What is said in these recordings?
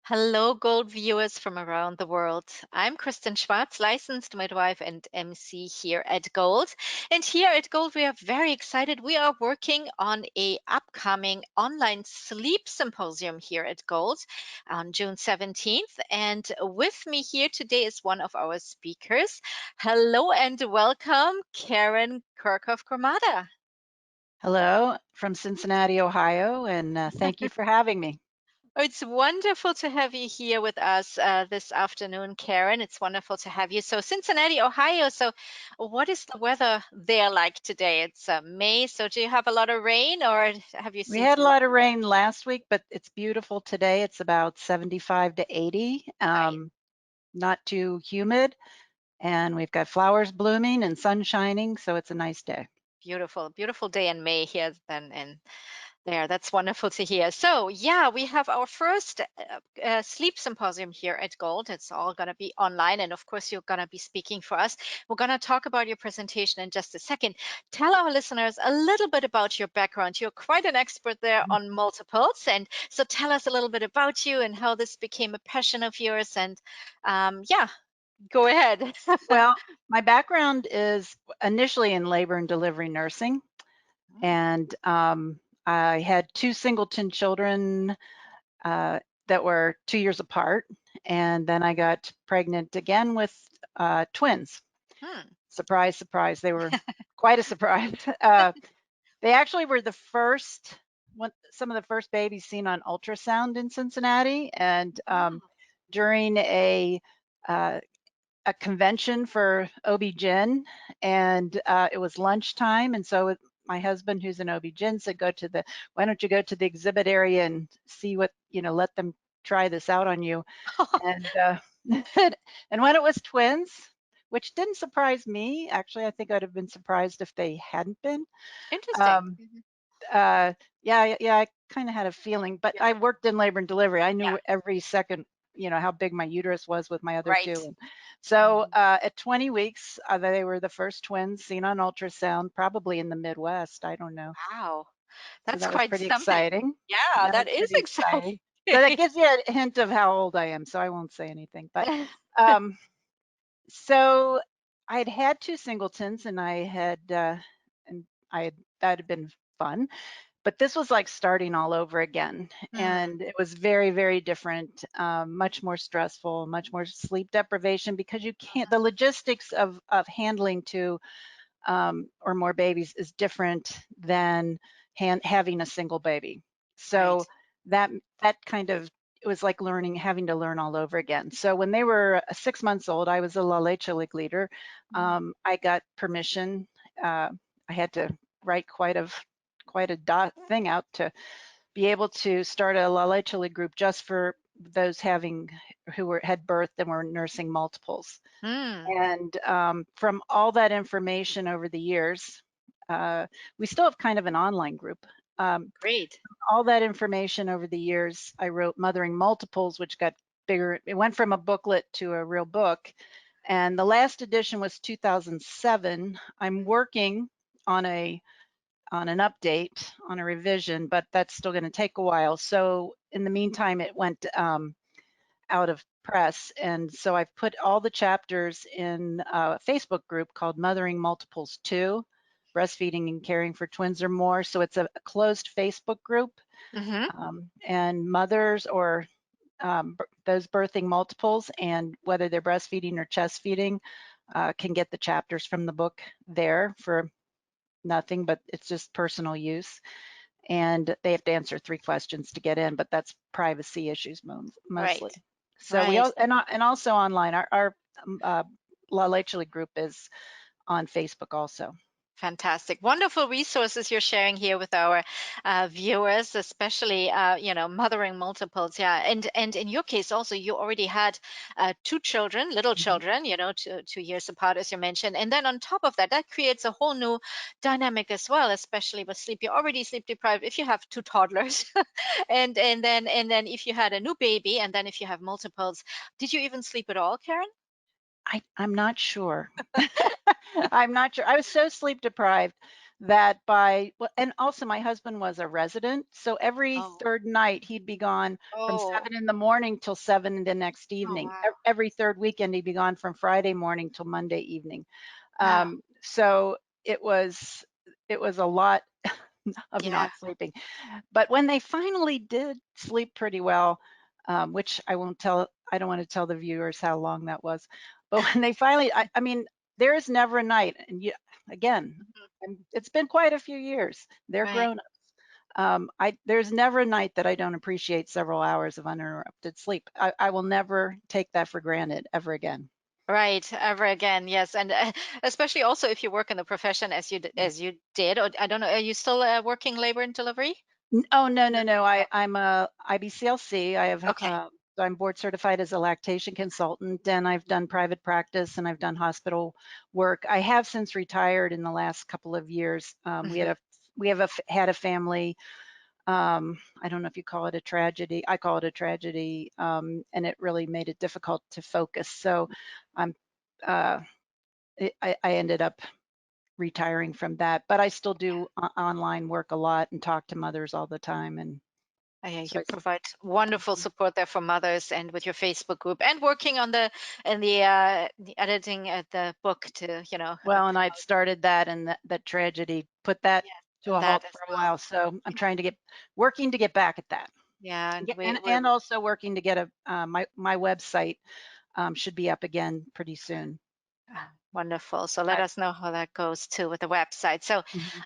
Hello, Gold viewers from around the world. I'm Kristen Schwartz, licensed midwife and MC here at Gold. And here at Gold, we are very excited. We are working on a upcoming online sleep symposium here at Gold on June 17th. And with me here today is one of our speakers. Hello and welcome, Karen Kerkhoff Gromada. Hello from Cincinnati, Ohio, and thank you for having me. Oh, it's wonderful to have you here with us this afternoon, Karen. It's wonderful to have you. So, Cincinnati, Ohio. So, what is the weather there like today? It's May. So, do you have a lot of rain or have you We seen had a some? lot of rain last week, but it's beautiful today. It's about 75 to 80, Nice. not too humid, and we've got flowers blooming and sun shining, so it's a nice day. Beautiful, beautiful day in May here then in there. That's wonderful to hear. So, yeah, we have our first sleep symposium here at Gold. It's all going to be online. And of course, you're going to be speaking for us. We're going to talk about your presentation in just a second. Tell our listeners a little bit about your background. You're quite an expert there on multiples. And so, tell us a little bit about you and how this became a passion of yours. And yeah, go ahead. Well, my background is initially in labor and delivery nursing, Mm. and I had two singleton children uh, that were 2 years apart, and then I got pregnant again with twins. Hmm. Surprise, surprise. They were quite a surprise. They actually were the first one, some of the first babies seen on ultrasound in Cincinnati, and Wow. during uh, a convention for OB-GYN, and it was lunchtime, and so my husband, who's an OB-GYN, said, why don't you go to the exhibit area and see what, let them try this out on you. And and when it was twins, which didn't surprise me, actually, I think I'd have been surprised if they hadn't been. Interesting. Um, Mhm. yeah, I kind of had a feeling, but Yeah. I worked in labor and delivery. I Yeah. knew every second, how big my uterus was with my other two. Right. And so Mhm. at 20 weeks, they were the first twins seen on ultrasound, probably in the Midwest. I don't know. Wow. So That's that was quite pretty something. exciting. Yeah, That that was is pretty exciting. exciting. So that gives you a hint of how old I am. So I won't say anything. But um, so I had had two singletons, and and I had, that had been fun. But this was like starting all over again, Hmm. and it was very, very different, much more stressful, much more sleep deprivation because you can't. The logistics of handling two or more babies is different than having a single baby. Right. So that that kind of it was like having to learn all over again. So when they were 6 months old, I was a La Leche League leader. Mhm. I got permission. Uh, I had to write quite a thing out to be able to start a La Leche League group just for those who had birthed and were nursing multiples. Mm. And from all that information over the years, we still have kind of an online group. Um, Great. all that information over the years, I wrote Mothering Multiples, which got bigger. It went from a booklet to a real book. And the last edition was 2007. I'm working on an update, on a revision, but that's still going to take a while. So in the meantime, it went out of press. And so I've put all the chapters in a Facebook group called Mothering Multiples 2, Breastfeeding and Caring for Twins or More. So it's a closed Facebook group. Hmm. And mothers or those birthing multiples, and whether they're breastfeeding or chest feeding, can get the chapters from the book there for nothing, but it's just personal use. And they have to answer 3 questions to get in, but that's privacy issues Right. mostly. So Right. and also online, our La Leche group is on Facebook also. Fantastic. Wonderful resources you're sharing here with our viewers, especially, mothering multiples. Yeah. And in your case also, you already had two children, little Mhm. children, 2 years apart, as you mentioned. And then on top of that, that creates a whole new dynamic as well, especially with sleep. You're already sleep deprived if you have two toddlers. And then if you had a new baby, and then if you have multiples, did you even sleep at all, Karen? I'm not sure. I'm not sure. I was so sleep deprived that by, well, and also my husband was a resident, so every Oh, third night he'd be gone from oh, 7 in the morning till 7 the next oh, evening. wow. Every third weekend he'd be gone from Friday morning till Monday evening. Wow. So it was a lot of Yeah. not sleeping. But when they finally did sleep pretty well, which I don't want to tell the viewers how long that was, but when they finally, I mean, there is never a night, and you, again, Mhm. it's been quite a few years. They're Right. grown ups. There's never a night that I don't appreciate several hours of uninterrupted sleep. I will never take that for granted ever again. Right. Ever again. Yes. And especially also if you work in the profession as you did, or I don't know, are you still working labor and delivery? Oh, no, No. no, no. No. I'm a IBCLC. Okay. So I'm board certified as a lactation consultant, and I've done private practice and I've done hospital work. I have since retired in the last couple of years. Hmm. Had a family. I don't know if you call it a tragedy. I call it a tragedy, and it really made it difficult to focus. So I'm, uh, I ended up retiring from that, but I still do online work a lot and talk to mothers all the time. And Yeah, so you provide wonderful support there for mothers and with your Facebook group and working on the editing at the book to, well, and I'd promote. started that, and that tragedy put that Yes, to a and that halt as for a well. while. So I'm trying to working to get back at that, Yeah, and and also working to get my website should be up again pretty soon. wonderful. So let I, us know how that goes too with the website. So, mhm.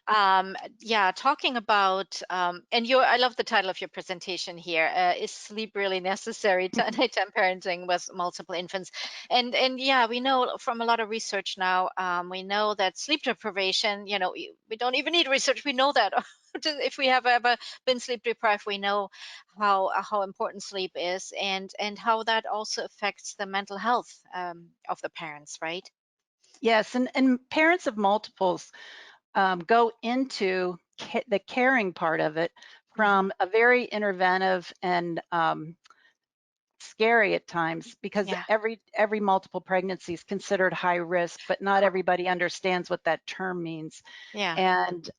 yeah, talking about, and I love the title of your presentation here. Is sleep really necessary to nighttime parenting with multiple infants? And yeah, we know from a lot of research now, we know that sleep deprivation, we don't even need research. We know that if we have ever been sleep deprived, we know how important sleep is and how that also affects the mental health of the parents, right? Yes, and parents of multiples go into the caring part of it Hmm. from a very interventive and scary at times, because Yeah, every multiple pregnancy is considered high risk, but not correct. everybody understands what that term means. Yeah. And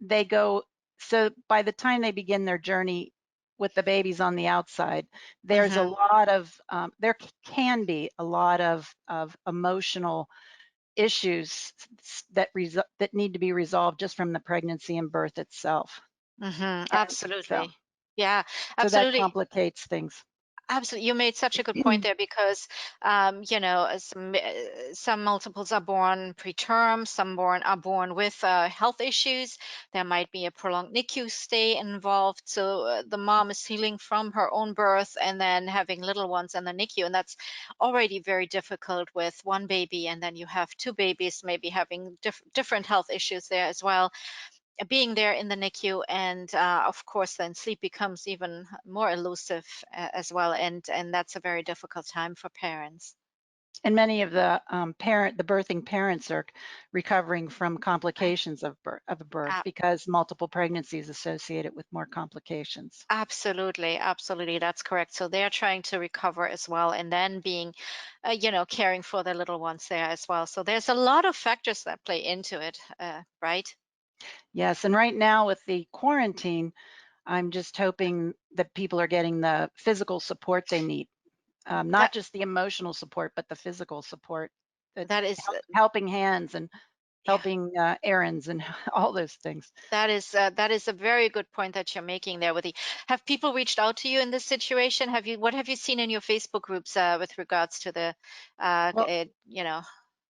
they go, so by the time they begin their journey with the babies on the outside, there's a Hmm. lot of there can be a lot of emotional issues that need to be resolved just from the pregnancy and birth itself. Hmm. And so Absolutely. Yeah, so that absolutely. complicates things. Absolutely. You made such a good point there because, some multiples are born preterm, are born with health issues. There might be a prolonged NICU stay involved. So the mom is healing from her own birth and then having little ones in the NICU. And that's already very difficult with one baby. And then you have two babies, maybe having different health issues there as well, being there in the NICU, and of course, then sleep becomes even more elusive as well, and that's a very difficult time for parents. And many of the birthing parents are recovering from Right. complications of a birth A- because multiple pregnancies associated with more complications. Absolutely, absolutely, that's correct. So they're trying to recover as well, and then being, caring for their little ones there as well. So there's a lot of factors that play into it, right? Yes, and right now with the quarantine, I'm just hoping that people are getting the physical support they need, That not just the emotional support, but the physical support, that that is, helping hands and yeah. helping errands and all those things. That is a very good point that you're making there, with the have people reached out to you in this situation? What have you seen in your Facebook groups with regards to Well,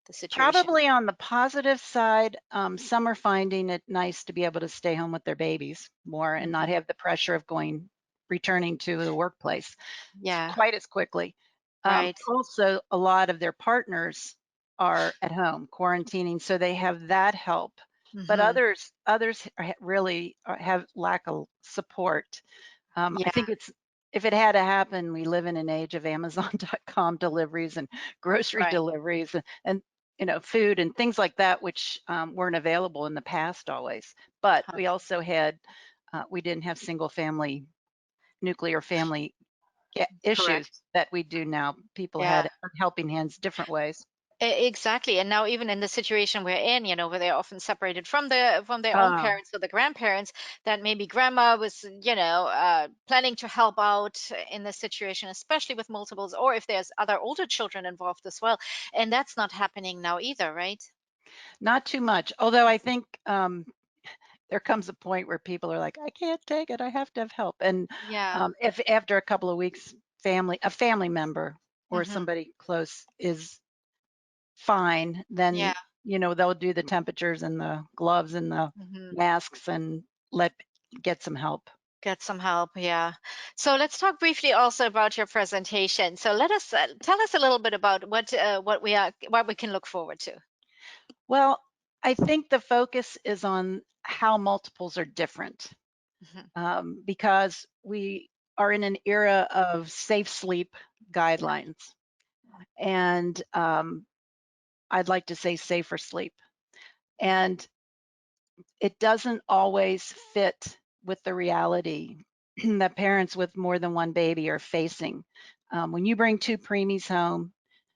the situation? probably on the positive side, some are finding it nice to be able to stay home with their babies more and not Hmm. have the pressure of returning to the workplace Yeah, quite as quickly. right. Also, a lot of their partners are at home quarantining, so they have that help. But Hmm. others really have lack of support. I Yeah, think it's if it had to happen, we live in an age of Amazon.com deliveries and grocery right. deliveries and food and things like that, which weren't available in the past always. But Huh. we didn't have single family nuclear family issues Correct. that we do now. People Yeah. had helping hands different ways. Exactly. And now even in the situation we're in, where they're often separated from their own Oh, parents or the grandparents, that maybe grandma was, planning to help out in this situation, especially with multiples, or if there's other older children involved as well. And that's not happening now either, right? not too much. Although I think there comes a point where people are like, I can't take it. I have to have help. And Yeah. if after a couple of weeks, a family member or Hmm. somebody close is fine, then Yeah. they'll do the temperatures and the gloves and the Hmm. masks and let get some help. Get some help. Yeah. So let's talk briefly also about your presentation. So let us tell us a little bit about what we can look forward to. Well, I think the focus is on how multiples are different, Hmm. because we are in an era of safe sleep guidelines, and I'd like to say safer sleep. And it doesn't always fit with the reality that parents with more than one baby are facing. When you bring two preemies home,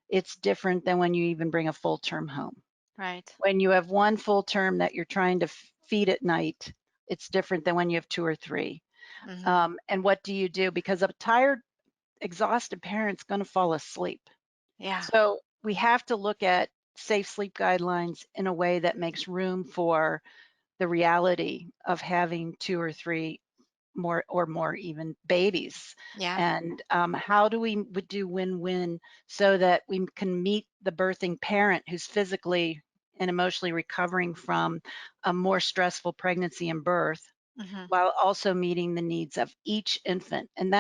it's different than when you even bring a full term home. Right. When you have one full term that you're trying to feed at night, it's different than when you have two or three. Hmm. And what do you do? Because a tired, exhausted parent's going to fall asleep. Yeah. So we have to look at safe sleep guidelines in a way that makes room for the reality of having two or three more even babies. Yeah. And how do we would do win-win so that we can meet the birthing parent who's physically and emotionally recovering from a more stressful pregnancy and birth, Hmm. while also meeting the needs of each infant. And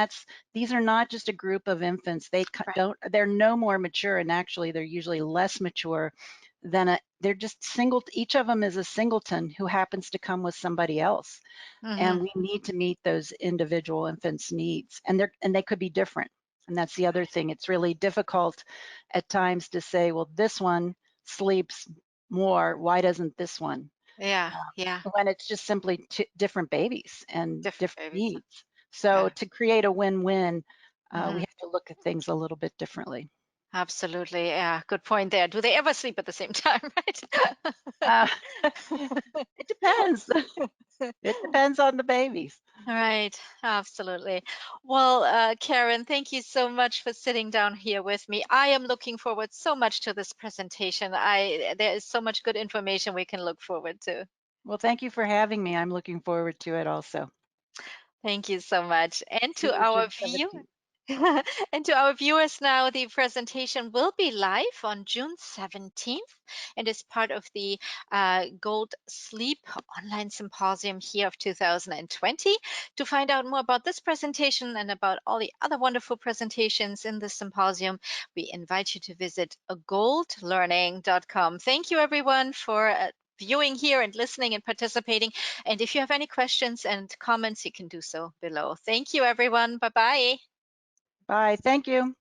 these are not just a group of infants. Right. don't they're no more mature, and actually they're usually less mature than they're just single. Each of them is a singleton who happens to come with somebody else, and Hmm. we need to meet those individual infants' needs, and they could be different. And that's the other thing. It's really difficult at times to say, well, this one sleeps more. Why doesn't this one? Yeah. Yeah. When it's just simply different babies and Different different babies. needs. So Yeah. to create a win-win, we Hmm. have to look at things a little bit differently. Absolutely. Yeah. Good point there. Do they ever sleep at the same time, right? Uh, it depends. It depends on the babies. Right, absolutely. Well, Karen, thank you so much for sitting down here with me. I am looking forward so much to this presentation. There is so much good information we can look forward to. Well, thank you for having me. I'm looking forward to it also. Thank you so much. And See to you our June view 17th. and to our viewers now, the presentation will be live on June 17th and is part of the Gold Sleep Online Symposium here of 2020. To find out more about this presentation and about all the other wonderful presentations in the symposium, we invite you to visit goldlearning.com. Thank you, everyone, for viewing here and listening and participating. And if you have any questions and comments, you can do so below. Thank you, everyone. Bye bye. Bye. Thank you.